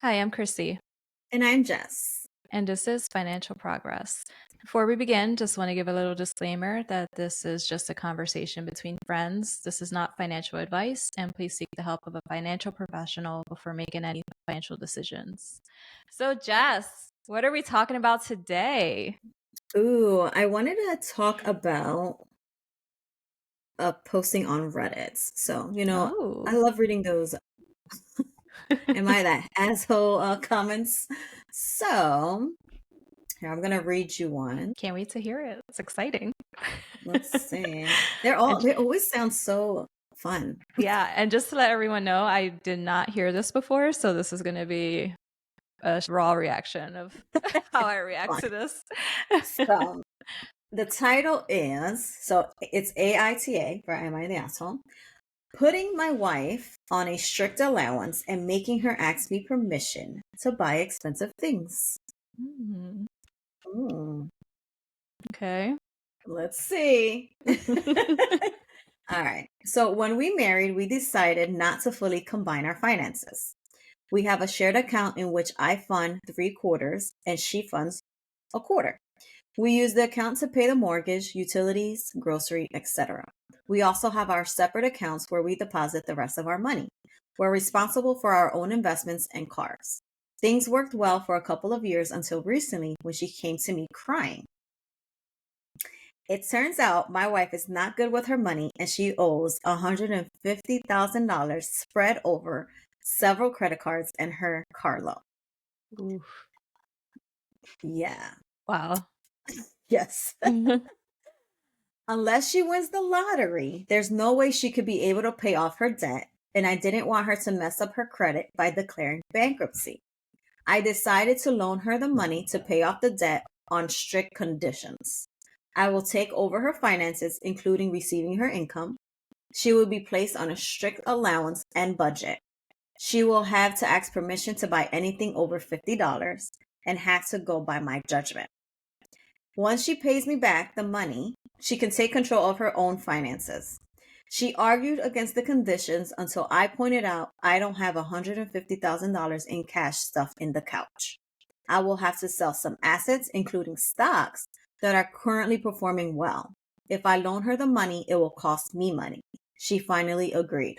Hi, I'm Chrissy, And I'm Jess. and this is Financial Progress. Before we begin, just want to give a little disclaimer that this is just a conversation between friends. This is not financial advice, and please seek the help of a financial professional before making any financial decisions. So, Jess, what are we talking about today? Ooh, I wanted to talk about posting on Reddit. I Oh, love reading those am I that asshole comments. So, here I'm gonna read you one. can't wait to hear it. It's exciting. Let's see. And They always sound so fun. yeah, and just to let everyone know, I did not hear this before, so this is going to be a raw reaction of how I react Fun. to this. So the title is it's AITA for Am I the Asshole? Putting my wife on a strict allowance and making her ask me permission to buy expensive things. Hmm, Hmm, okay. let's see. All right. So when we married, we decided not to fully combine our finances. We have a shared account in which I fund three quarters and she funds a quarter. We use the account to pay the mortgage, utilities, grocery, etc. We also have our separate accounts where we deposit the rest of our money. We're responsible for our own investments and cars. Things worked well for a couple of years until recently when she came to me crying. It turns out my wife is not good with her money and she owes $150,000 spread over several credit cards and her car loan. Oof. Yeah. Wow. Yes. Unless she wins the lottery, there's no way she could be able to pay off her debt, and I didn't want her to mess up her credit by declaring bankruptcy. I decided to loan her the money to pay off the debt on strict conditions. I will take over her finances, including receiving her income. She will be placed on a strict allowance and budget. She will have to ask permission to buy anything over $50 and have to go by my judgment. Once she pays me back the money, she can take control of her own finances. She argued against the conditions until I pointed out I don't have $150,000 in cash stuffed in the couch. I will have to sell some assets, including stocks, that are currently performing well. If I loan her the money, it will cost me money. She finally agreed.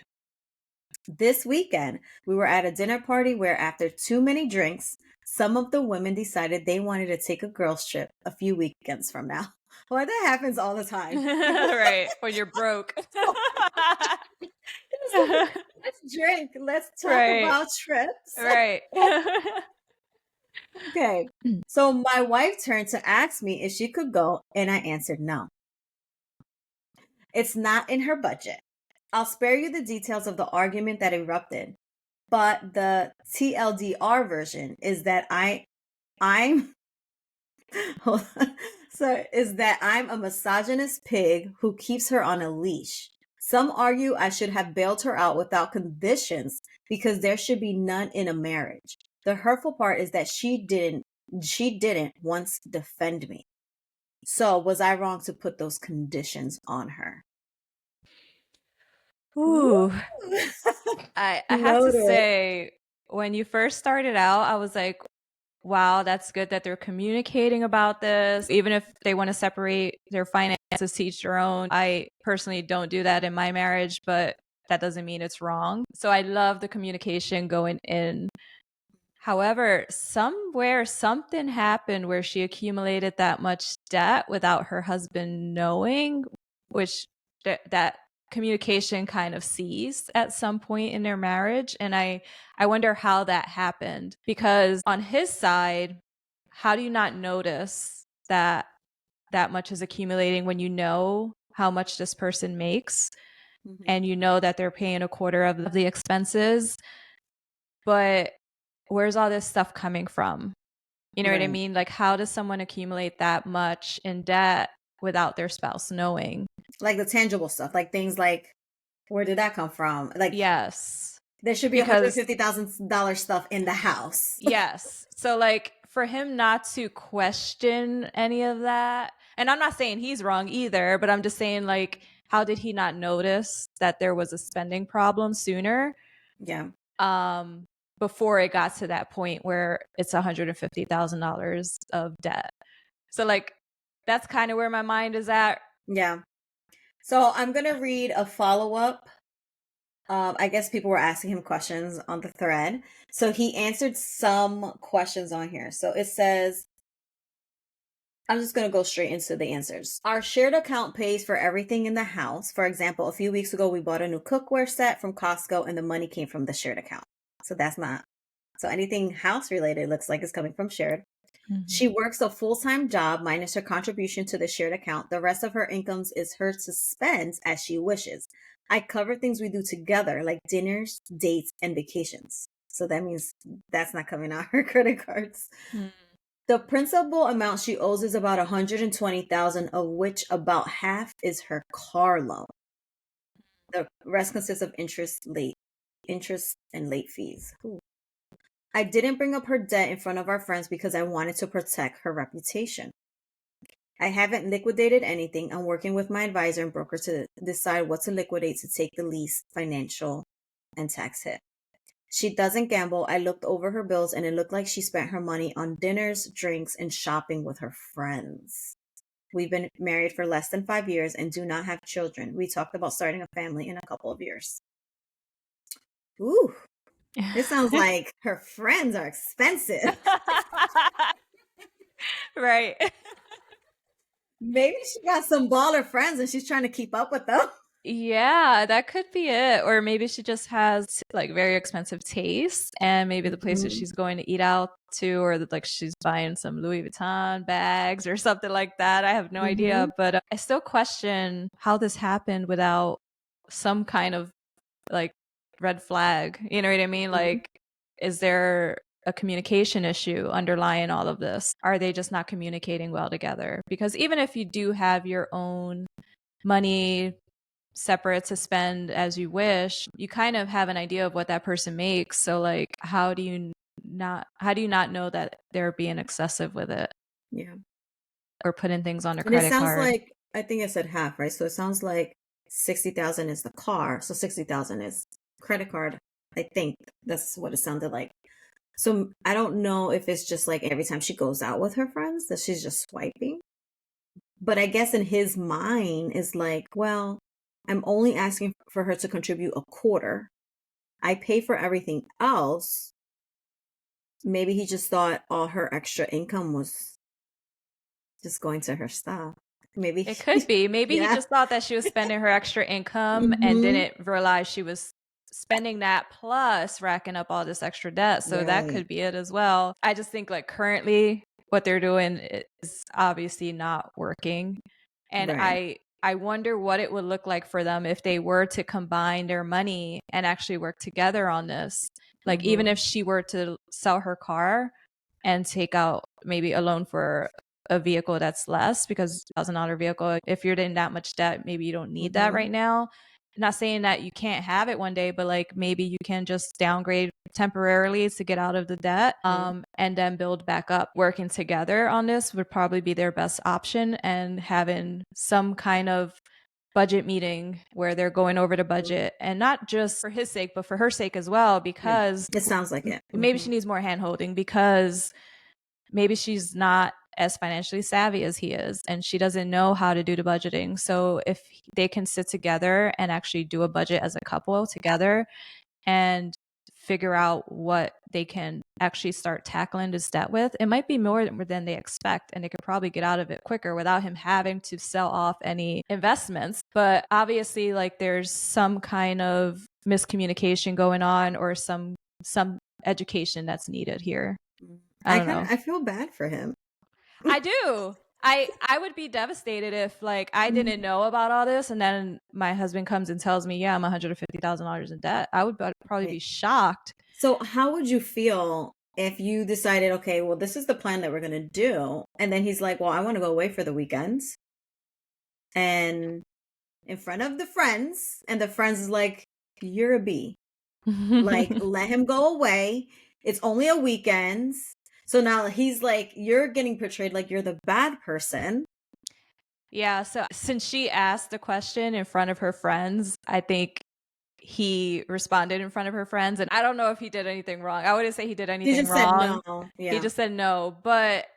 This weekend, we were at a dinner party where, after too many drinks, some of the women decided they wanted to take a girls' trip a few weekends from now. Well, that happens all the time. People Right. When you're broke. it's like, let's drink, let's talk Right. about trips. Right. Okay. So my wife turned to ask me if she could go, and I answered no. It's not in her budget. I'll spare you the details of the argument that erupted, but the TLDR version is that I'm hold on. So is that I'm a misogynist pig who keeps her on a leash. Some argue I should have bailed her out without conditions because there should be none in a marriage. The hurtful part is that she didn't once defend me. So was I wrong to put those conditions on her? Ooh. Ooh. I have to Loaded. say, when you first started out, I was like, wow, that's good that they're communicating about this. Even if they want to separate their finances to each their own. I personally don't do that in my marriage, but that doesn't mean it's wrong. So I love the communication going in. However, somewhere something happened where she accumulated that much debt without her husband knowing, which that communication kind of ceased at some point in their marriage. And I wonder how that happened, because on his side, how do you not notice that that much is accumulating when you know how much this person makes Mhm. and you know that they're paying a quarter of the expenses? But where's all this stuff coming from? You know what I Right. mean? Like, how does someone accumulate that much in debt without their spouse knowing? Like the tangible stuff, like things like where did that come from? Like Yes. there should be Because, $150,000 stuff in the house. yes. So, like, for him not to question any of that, and I'm not saying he's wrong either, but I'm just saying, like, how did he not notice that there was a spending problem sooner? Yeah. Um, before it got to that point where it's $150,000 of debt. So like that's kind of where my mind is at. Yeah. So I'm going to read a follow-up. I guess people were asking him questions on the thread. So he answered some questions on here. So it says, I'm just going to go straight into the answers. Our shared account pays for everything in the house. For example, a few weeks ago, we bought a new cookware set from Costco and the money came from the shared account. So that's not. So anything house related looks like it's coming from shared. She works a full-time job minus her contribution to the shared account. The rest of her incomes is hers to spend as she wishes. I cover things we do together, like dinners, dates, and vacations. So that means that's not coming out her credit cards. Mm. The principal amount she owes is about 120,000, of which about half is her car loan. The rest consists of interest and late fees. Ooh. I didn't bring up her debt in front of our friends because I wanted to protect her reputation. I haven't liquidated anything. I'm working with my advisor and broker to decide what to liquidate to take the least financial and tax hit. She doesn't gamble. I looked over her bills and it looked like she spent her money on dinners, drinks, and shopping with her friends. We've been married for less than 5 years and do not have children. We talked about starting a family in a couple of years. Ooh, this sounds like her friends are expensive. Right. Maybe she got some baller friends and she's trying to keep up with them. Yeah, that could be it. Or maybe she just has like very expensive taste, and maybe the place that she's going to eat out to, or that like she's buying some Louis Vuitton bags or something like that. I have no idea, but I still question how this happened without some kind of like red flag. You know what I mean? Like, is there a communication issue underlying all of this? Are they just not communicating well together? Because even if you do have your own money separate to spend as you wish, you kind of have an idea of what that person makes. So like how do you not know that they're being excessive with it Yeah. or putting things on a And it credit sounds card? like, I think I said half, right? So it sounds like 60,000 is the car. So 60,000 is credit card. I think that's what it sounded like. So I don't know if it's just like every time she goes out with her friends that she's just swiping. But I guess in his mind is like, well, I'm only asking for her to contribute a quarter. I pay for everything else. Maybe he just thought all her extra income was just going to her stuff. Maybe, It could be. Maybe he yeah. just thought that she was spending her extra income and Hmm. didn't realize she was spending that plus racking up all this extra debt. So that Right. could be it as well. I just think like currently what they're doing is obviously not working. And Right. I wonder what it would look like for them if they were to combine their money and actually work together on this. Like even Hmm. if she were to sell her car and take out maybe a loan for a vehicle that's less, because $1,000 vehicle, if you're in that much debt, maybe you don't need that Hmm. right now. Not saying that you can't have it one day, but like maybe you can just downgrade temporarily to get out of the debt, and then build back up. Working together on this would probably be their best option, and having some kind of budget meeting where they're going over the budget, and not just for his sake but for her sake as well, Yeah. because It sounds like it. maybe she needs more hand holding, because maybe she's not as financially savvy as he is and she doesn't know how to do the budgeting. So if they can sit together and actually do a budget as a couple together and figure out what they can actually start tackling this debt with, it might be more than they expect, and they could probably get out of it quicker without him having to sell off any investments. But obviously like there's some kind of miscommunication going on, or some education that's needed here. I don't know. I feel bad for him. I do. I would be devastated if like I didn't know about all this and then my husband comes and tells me, yeah, I'm $150,000 in debt. I would probably Okay. be shocked. So how would you feel if you decided, okay, well, this is the plan that we're going to do. And then he's like, well, I want to go away for the weekends. And in front of the friends, and the friends is like, you're a B. Like, let him go away. It's only a weekend. So now he's like, you're getting portrayed like you're the bad person. Yeah, so since she asked the question in front of her friends, I think he responded in front of her friends. And I don't know if he did anything wrong. I wouldn't say he did He anything just said wrong. no. He Yeah. just said no, but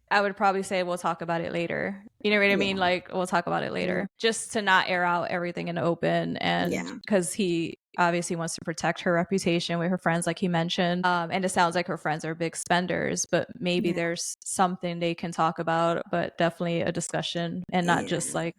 I would probably say we'll talk about it later. You know what I mean? Yeah. Like, we'll talk about it later, just to not air out everything in the open. And Yeah. because he obviously wants to protect her reputation with her friends, like he mentioned. And it sounds like her friends are big spenders, but maybe Yeah. there's something they can talk about, but definitely a discussion and not just Yeah. like,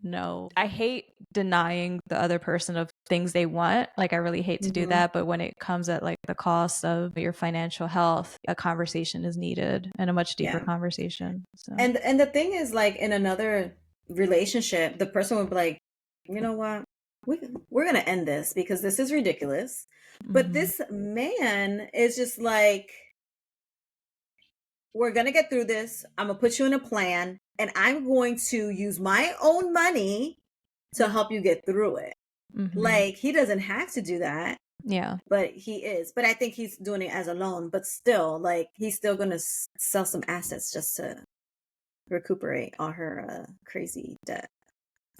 no. I hate denying the other person of things they want. Like, I really hate to do that. But when it comes at like the cost of your financial health, a conversation is needed, and a much deeper Yeah. conversation. So, And the thing is, like, in another relationship, the person would be like, you know what? We're gonna end this because this is ridiculous. But mhm. this man is just like, we're gonna get through this. I'm gonna put you in a plan, and I'm going to use my own money to help you get through it. Mhm. Like, he doesn't have to do that, Yeah. but he is. But I think he's doing it as a loan. But still, like, he's still gonna sell some assets just to recuperate all her crazy debt.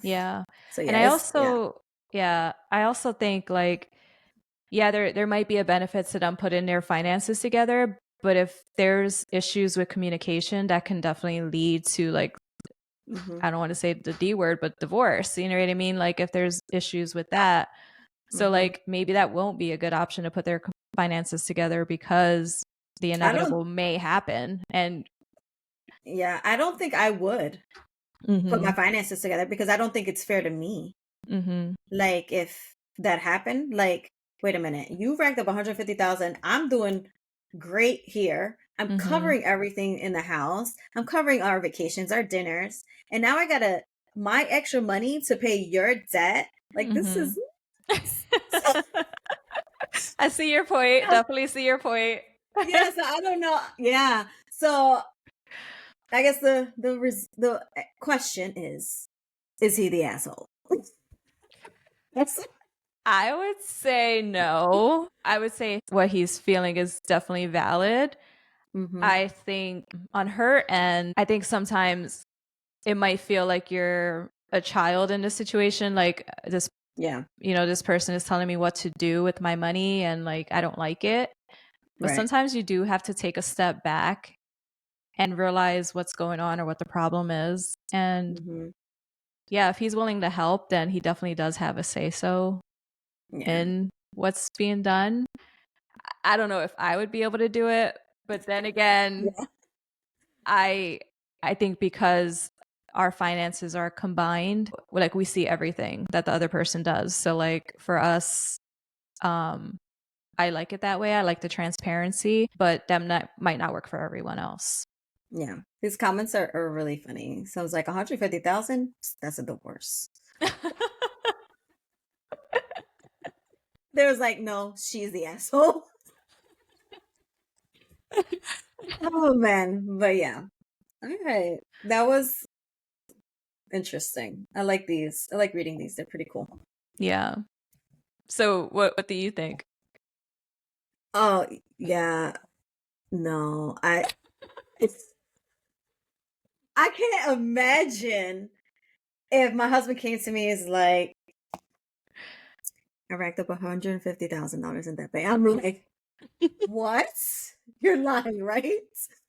Yeah. So And yeah, it's yeah. I also think like, yeah, there might be a benefit to them putting their finances together, but if there's issues with communication, that can definitely lead to like, Hmm. I don't want to say the D word, but divorce. You know what I mean? Like, if there's issues with that. So Hmm. like, maybe that won't be a good option to put their finances together, because the I don't. inevitable may happen. And Yeah, I don't think I would put my mhm. finances together because I don't think it's fair to me. Mhm. Like, if that happened, like, wait a minute, you racked up 150,000. I'm doing great here. I'm Mhm. covering everything in the house. I'm covering our vacations, our dinners, and now I gotta my extra money to pay your debt. Like, this Mhm. is so. I see your point. Definitely see your point. Yes, I don't know. Yeah. So I guess the question is he the asshole? That's I would say no. I would say what he's feeling is definitely valid. hmm. I think on her end, I think sometimes it might feel like you're a child in this situation. Like, this, Yeah. this person is telling me what to do with my money, and like, I don't like it. But Right. sometimes you do have to take a step back and realize what's going on or what the problem is. And Hmm. yeah, if he's willing to help, then he definitely does have a say so Yeah. in what's being done. I don't know if I would be able to do it, but then again, Yeah. I I think because our finances are combined, like, we see everything that the other person does. So like, for us, um I like it that way. I like the transparency, but that might not work for everyone else. Yeah. His comments are really funny. So it's like 150,000. That's a divorce. There was like, no, she's the asshole. Oh man. But yeah. All right. That was interesting. I like these. I like reading these. They're pretty cool. Yeah. So what do you think? Oh yeah. No, it's I can't imagine if my husband came to me is like, I racked up $150,000 in that bank. I'm like, what? You're lying, right?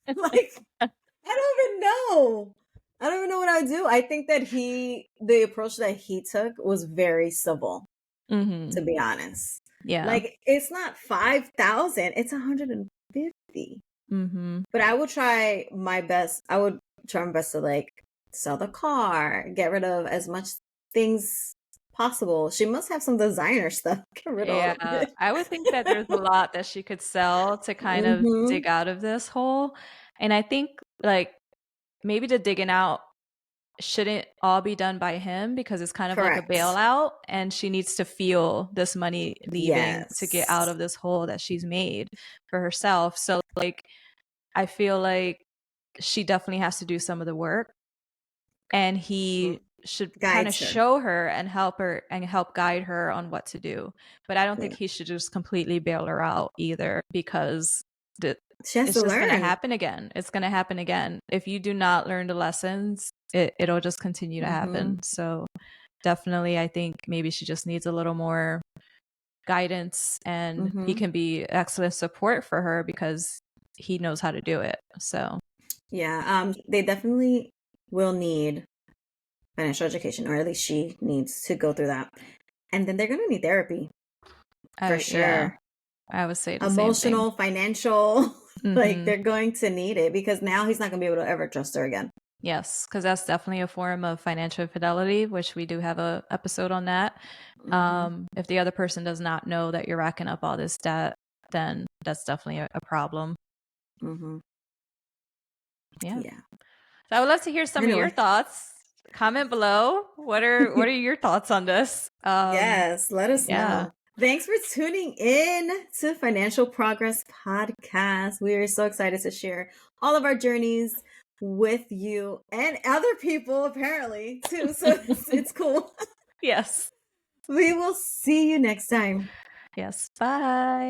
Like, I don't even know. I don't even know what I would do. I think that the approach that he took was very civil, Mhm. to be honest. Yeah. Like, it's not 5,000, it's 150. Mhm. But I would try my best. I would try my best to like sell the car, get rid of as much things possible. She must have some designer stuff. Get rid of all of Yeah, it. I would think that there's a lot that she could sell to kind of Hmm. dig out of this hole. And I think like, maybe the digging out shouldn't all be done by him, because it's kind of like a Correct. bailout, and she needs to feel this money leaving to get out Yes. of this hole that she's made for herself. So like, I feel like she definitely has to do some of the work, and he should kind of Guides her. show her and help her and help guide her on what to do. But I don't think Yeah. he should just completely bail her out either, because the, She has it's to just going to learn. happen again. It's going to happen again. If you do not learn the lessons, it'll just continue to Hmm. happen. So definitely, I think maybe she just needs a little more guidance, and he Mm-hmm. can be excellent support for her because he knows how to do it. So, Yeah, they definitely will need financial education, or at least she needs to go through that. And then they're going to need therapy for yeah, sure. I would say the same thing. Emotional, financial, like Hmm. they're going to need it because now he's not going to be able to ever trust her again. Yes, because that's definitely a form of financial infidelity, which we do have a episode on that. Mm-hmm. If the other person does not know that you're racking up all this debt, then that's definitely a problem. Mm-hmm. Yeah. Yeah. So I would love to hear some of your Anyway, thoughts. Comment below. What are your thoughts on this? yes, let us Yeah. know. Thanks for tuning in to Financial Progress Podcast. We are so excited to share all of our journeys with you and other people, apparently, too. So it's cool. Yes. We will see you next time. Yes. Bye.